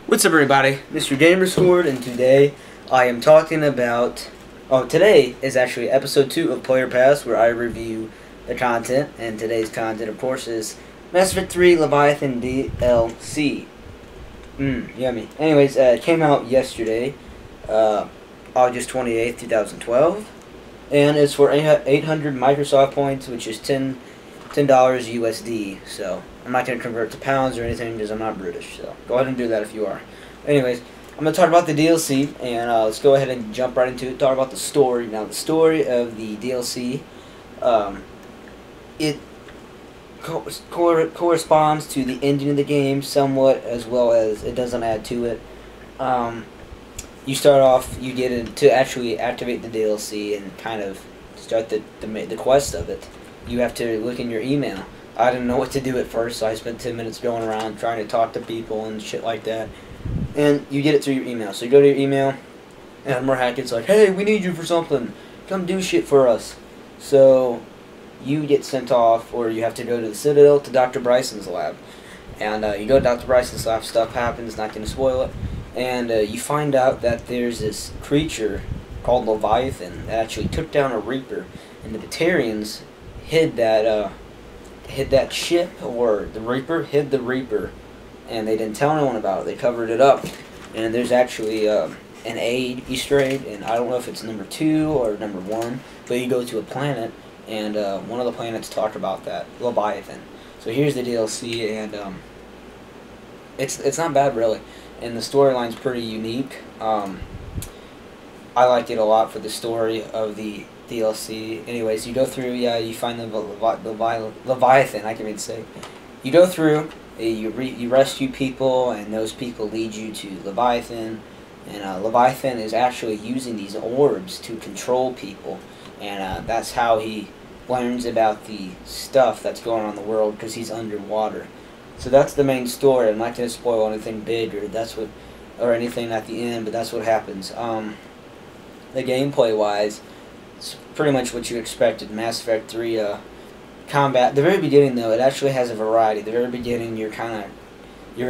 What's up, everybody? MrGamerScored, and today I am talking about... today is actually episode 2 of Player Pass, where I review the content, and today's content, of course, is Mass Effect 3 Leviathan DLC. Yummy. Anyways, it came out yesterday, August 28th, 2012, and it's for 800 Microsoft points, which is $10 USD, so I'm not going to convert to pounds or anything because I'm not British, so go ahead and do that if you are. Anyways, I'm going to talk about the DLC, and let's go ahead and jump right into it, talk about the story. Now, the story of the DLC, it corresponds to the ending of the game somewhat, as well as it doesn't add to it. You start off, you get to actually activate the DLC and kind of start the quest of it. You have to look in your email. I didn't know what to do at first, so I spent 10 minutes going around trying to talk to people and shit like that. And you get it through your email. So you go to your email, and Admiral Hackett's like, hey, we need you for something. Come do shit for us. So you get sent off, or you have to go to the Citadel to Dr. Bryson's lab. And you go to Dr. Bryson's lab, stuff happens, not going to spoil it. And you find out that there's this creature called Leviathan that actually took down a Reaper. And the Batarians hid that ship, or the Reaper hid the Reaper, and they didn't tell anyone about it. They covered it up. And there's actually an Easter egg, and I don't know if it's number 2 or number 1, but you go to a planet, and one of the planets talked about that Leviathan. So here's the DLC, and it's not bad really, and the storyline's pretty unique. I liked it a lot for the story of the DLC. Anyways, you go through, you find the Leviathan, I can even say. You go through, you rescue people, and those people lead you to Leviathan. And Leviathan is actually using these orbs to control people. And that's how he learns about the stuff that's going on in the world, because he's underwater. So that's the main story. I'm not going to spoil anything big or anything at the end, but that's what happens. The gameplay-wise, it's pretty much what you expected. Mass Effect 3 combat. The very beginning, though, it actually has a variety. The very beginning, you're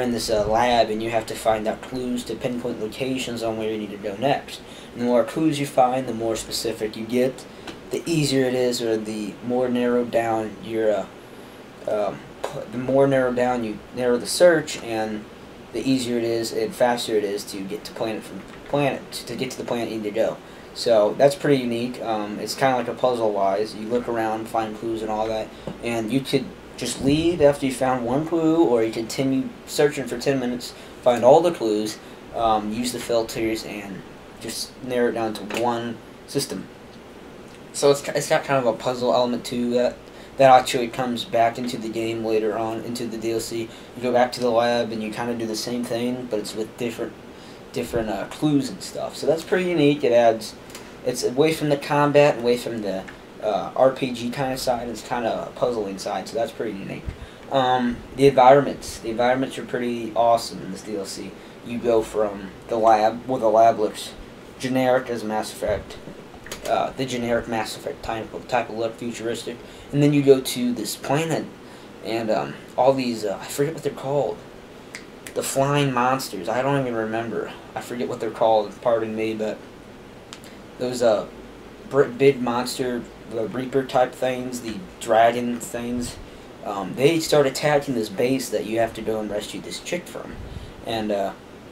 in this lab, and you have to find out clues to pinpoint locations on where you need to go next. And the more clues you find, the more specific you get, the easier it is, or the more narrowed down your the more narrowed down you narrow the search, and the easier it is and faster it is to get to the planet you need to go. So that's pretty unique. It's kind of like a puzzle-wise. You look around, find clues and all that, and you could just leave after you found one clue, or you continue searching for 10 minutes, find all the clues, use the filters, and just narrow it down to one system. So it's got kind of a puzzle element to that. That actually comes back into the game later on, into the DLC. You go back to the lab, and you kind of do the same thing, but it's with different clues and stuff. So that's pretty unique. It's away from the combat, away from the RPG kind of side. It's kind of a puzzling side, so that's pretty unique. The environments are pretty awesome in this DLC. You go from the lab, well, the lab looks generic as Mass Effect, the generic Mass Effect type of look, futuristic, and then you go to this planet, and all these, I forget what they're called, the flying monsters. I don't even remember. I forget what they're called, pardon me, but those big monster, the Reaper type things, the dragon things, they start attacking this base that you have to go and rescue this chick from. And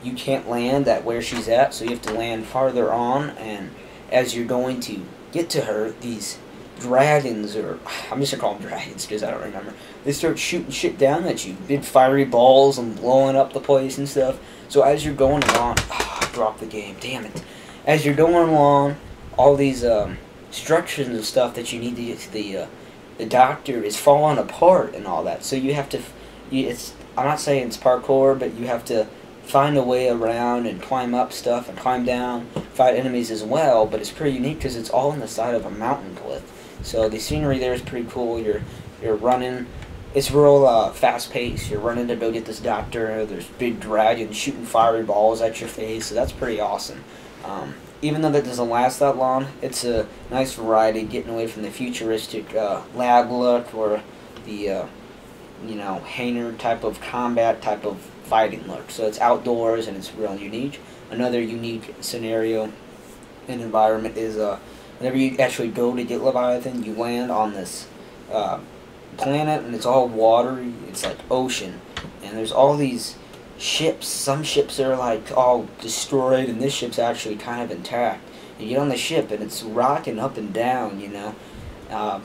you can't land at where she's at, so you have to land farther on, and as you're going to get to her, these dragons, or I'm just going to call them dragons because I don't remember, they start shooting shit down at you, big fiery balls and blowing up the place and stuff. So as you're going along, I dropped the game, damn it. As you're going along, all these instructions and stuff that you need to get to the doctor is falling apart and all that. So you have to, I'm not saying it's parkour, but you have to find a way around and climb up stuff and climb down, fight enemies as well. But it's pretty unique because it's all on the side of a mountain cliff. So the scenery there is pretty cool. You're running. It's real fast-paced. You're running to go get this doctor. There's big dragons shooting fiery balls at your face. So that's pretty awesome. Even though that doesn't last that long, it's a nice variety, getting away from the futuristic lab look, or the you know, Hainer type of combat type of fighting look. So it's outdoors and it's real unique. Another unique scenario and environment is whenever you actually go to get Leviathan, you land on this planet and it's all watery. It's like ocean, and there's all these ships. Some ships are like all destroyed, and this ship's actually kind of intact. You get on the ship and it's rocking up and down, you know.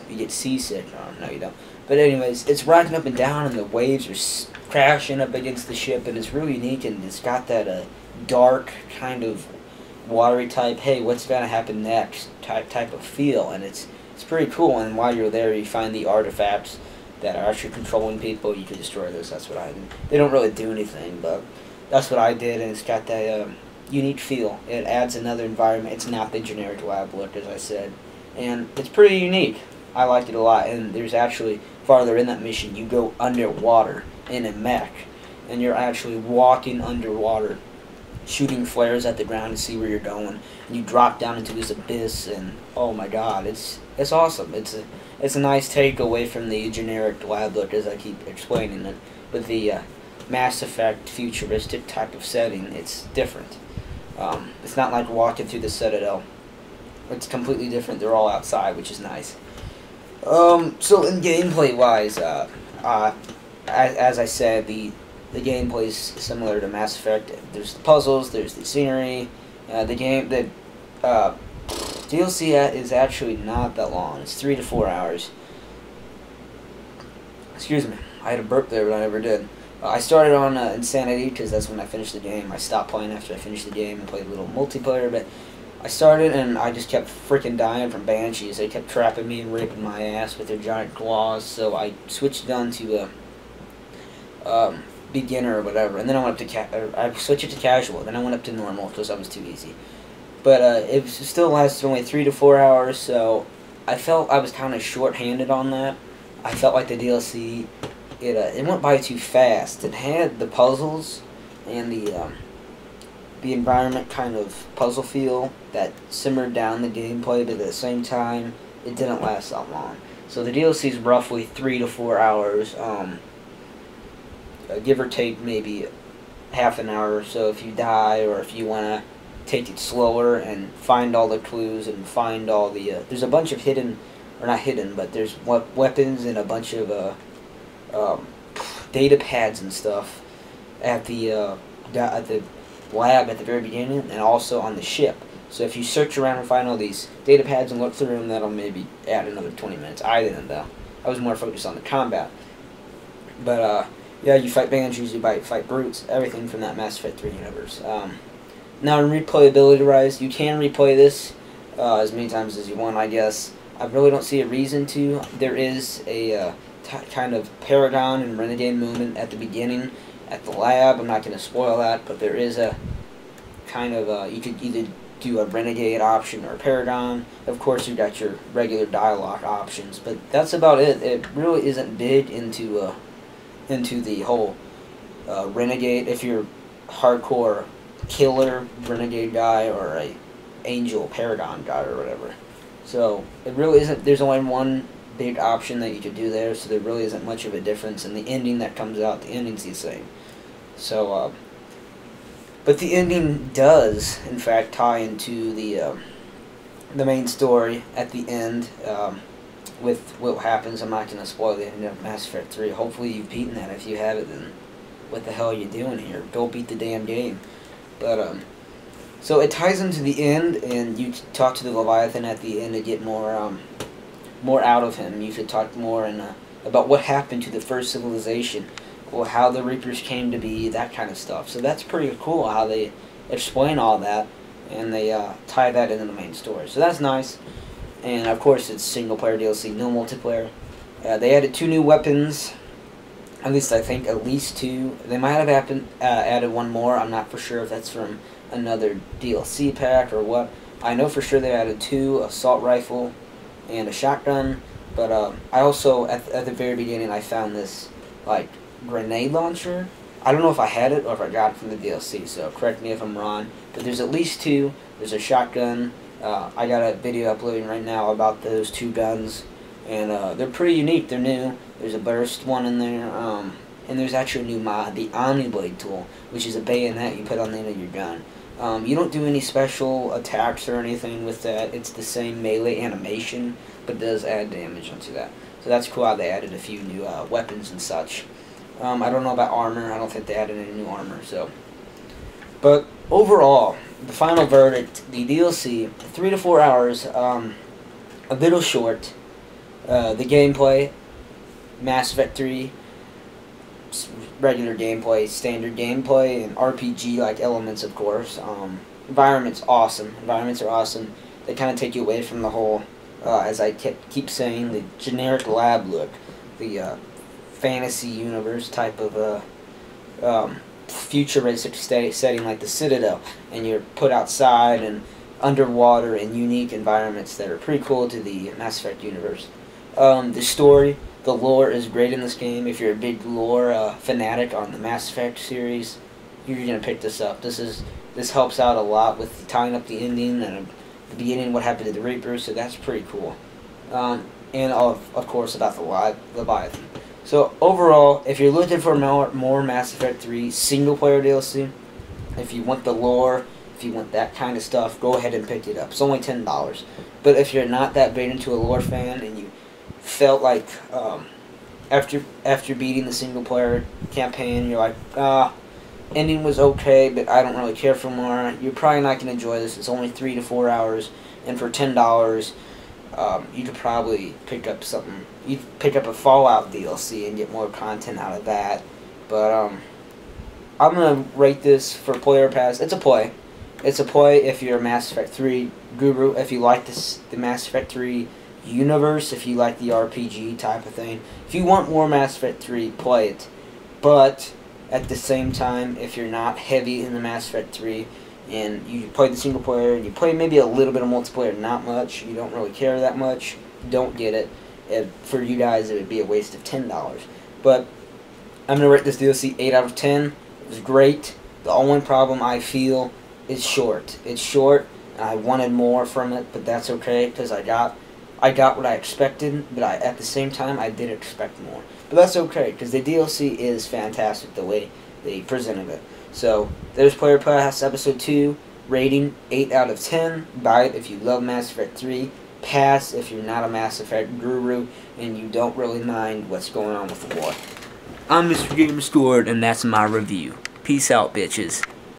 You get seasick. Oh, no, you don't. But anyways, it's rocking up and down, and the waves are crashing up against the ship, and it's really unique, and it's got that dark kind of watery type, hey, what's going to happen next type of feel, and it's pretty cool. And while you're there, you find the artifacts that are actually controlling people. You can destroy those. That's what I did. They don't really do anything, but that's what I did, and it's got that unique feel. It adds another environment. It's not the generic lab look, as I said, and it's pretty unique. I liked it a lot. And there's actually farther in that mission, you go underwater in a mech, and you're actually walking underwater, shooting flares at the ground to see where you're going. And you drop down into this abyss, and oh my god, it's awesome. It's a nice take away from the generic lab look, as I keep explaining it. With the Mass Effect futuristic type of setting, it's different. It's not like walking through the Citadel. It's completely different. They're all outside, which is nice. So in gameplay wise, as I said, the gameplay is similar to Mass Effect. There's the puzzles, there's the scenery. The DLC is actually not that long. It's 3 to 4 hours. Excuse me, I had a burp there, but I never did. I started on Insanity because that's when I finished the game. I stopped playing after I finished the game and played a little multiplayer, but I started and I just kept freaking dying from banshees. They kept trapping me and raping my ass with their giant claws, so I switched on to beginner or whatever, and then I went up to I switched it to casual, then I went up to normal because that was too easy. But it still lasted only 3 to 4 hours, so I felt I was kind of short-handed on that. I felt like the DLC, it went by too fast. It had the puzzles and the environment kind of puzzle feel that simmered down the gameplay, but at the same time, it didn't last that long. So the DLC is roughly 3 to 4 hours, give or take maybe half an hour or so if you die, or if you want to take it slower and find all the clues and find all the there's a bunch of hidden, or not hidden, but there's weapons and a bunch of data pads and stuff at the lab at the very beginning, and also on the ship. So if you search around and find all these data pads and look through them, that'll maybe add another 20 minutes. I didn't though. I was more focused on the combat. But yeah, you fight banshees, you fight brutes, everything from that Mass Effect 3 universe. Now in replayability wise, you can replay this as many times as you want, I guess. I really don't see a reason to. There is a kind of Paragon and Renegade movement at the beginning at the lab. I'm not going to spoil that, but there is a kind of, you could either do a Renegade option or a Paragon. Of course, you've got your regular dialogue options, but that's about it. It really isn't big into the whole Renegade. If you're hardcore killer Renegade guy or a Angel Paragon guy or whatever. So it really isn't, there's only one big option that you could do there, so there really isn't much of a difference, and the ending that comes out, the ending's the same. So, but the ending does, in fact, tie into the main story at the end, with what happens. I'm not going to spoil the end of Mass Effect 3. Hopefully you've beaten that. If you haven't, then what the hell are you doing here? Go beat the damn game. But, so it ties into the end, and you talk to the Leviathan at the end to get more out of him. You could talk more about what happened to the first civilization, or how the Reapers came to be, that kind of stuff. So that's pretty cool how they explain all that, and they tie that into the main story. So that's nice. And of course it's single player DLC, no multiplayer. They added 2 new weapons. At least I think at least 2. They might have added one more. I'm not for sure if that's from another DLC pack or what. I know for sure they added 2, assault rifle and a shotgun. But I also, at the very beginning, I found this, like, grenade launcher. I don't know if I had it or if I got it from the DLC, so correct me if I'm wrong. But there's at least 2. There's a shotgun. I got a video uploading right now about those 2 guns. And they're pretty unique. They're new. There's a burst one in there. and there's actually a new mod, the Omniblade tool, which is a bayonet you put on the end of your gun. You don't do any special attacks or anything with that. It's the same melee animation, but it does add damage onto that. So that's cool how they added a few new weapons and such. I don't know about armor. I don't think they added any new armor. So, but overall, the final verdict, the DLC, 3 to 4 hours, a little short. The gameplay, Mass Effect 3, regular gameplay, standard gameplay, and RPG-like elements, of course. Environment's awesome. Environments are awesome. They kind of take you away from the whole, as I keep saying, the generic lab look, the fantasy universe type of futuristic setting like the Citadel, and you're put outside and underwater in unique environments that are pretty cool to the Mass Effect universe. The story, the lore is great in this game. If you're a big lore fanatic on the Mass Effect series, you're gonna pick this up. This helps out a lot with tying up the ending and the beginning, what happened to the Reapers, so that's pretty cool. And of course about the Leviathan. So overall, if you're looking for more Mass Effect 3 single player DLC, if you want the lore, if you want that kind of stuff, go ahead and pick it up. It's only $10. But if you're not that big into a lore fan and you felt like after beating the single player campaign, you're like, ending was okay, but I don't really care for more, you're probably not going to enjoy this. It's only 3 to 4 hours, and for $10, you could probably pick up something. You'd pick up a Fallout DLC and get more content out of that. But I'm going to rate this for Player Pass. It's a play. It's a play if you're a Mass Effect 3 guru, if you like the Mass Effect 3 universe, if you like the RPG type of thing. If you want more Mass Effect 3, play it. But at the same time, if you're not heavy in the Mass Effect 3 and you play the single player and you play maybe a little bit of multiplayer, not much, you don't really care that much, don't get it. For you guys, it would be a waste of $10. But I'm going to rate this DLC 8 out of 10. It was great. The only problem I feel is short. It's short, and I wanted more from it, but that's okay because I got what I expected, but at the same time, I did expect more. But that's okay, because the DLC is fantastic the way they presented it. So, there's Player Pass Episode 2, rating 8 out of 10. Buy it if you love Mass Effect 3. Pass if you're not a Mass Effect guru and you don't really mind what's going on with the war. I'm MrGamerScored, and that's my review. Peace out, bitches.